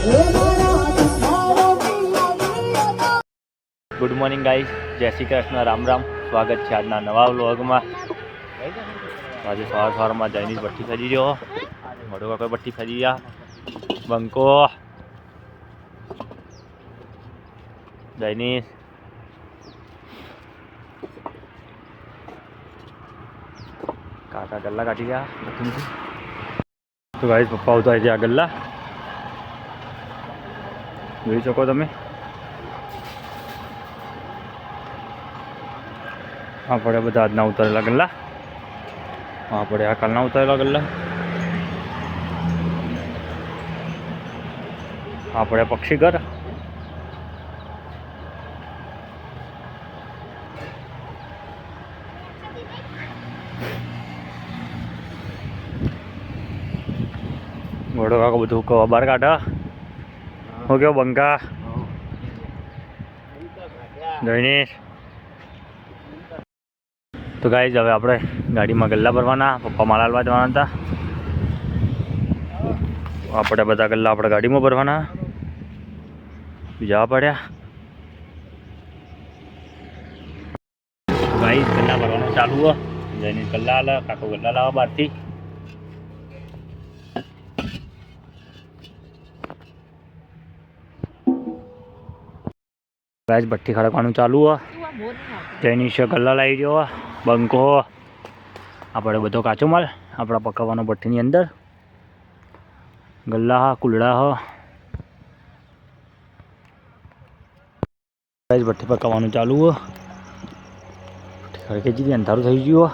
Good morning guys, जय श्री कृष्ण, राम राम। स्वागत है आज नवा व्लॉग में। आज सवार में जैनीश भट्टी खरी जो मोटो काका भट्टी खरी जा बंको जैनीश काका गल्ला काटी गया। तो गाइस पप्पा उतार गया गल्ला જોઈ શકો તમે। આપણે બધા આજના ઉતારેલા ગલ્લા, આપણે આ કાલના ઉતારેલા ગલ્લા, આપણે પક્ષીઘર, ઘોડો કાકો બધું કવા બહાર કાઢા। हो गया बंका जैनीश। तो गाइस हवे आपणे गाड़ी में गल्ला भरवाना, पप्पा माल हालवा जवाना था। आपणे बधा गल्ला आपणे गाड़ी में भरवाना, जा पड्या। गाइस गल्ला भरवाना चालू है। जैनीश गल्ला हाले, काको गल्ला लावा बहार थी। गाइस भट्टी खड़कवानुं चालू है। जैनीश गल्ला लाई गयो, बंको आपणे बधो काचो माल आपड़ा पकाववानो भट्टीनी अंदर। गल्ला हा कुलड़ा हा। गाइस भट्टी पकाववानुं चालू है। खड़के जी अंधारू थई गयुं।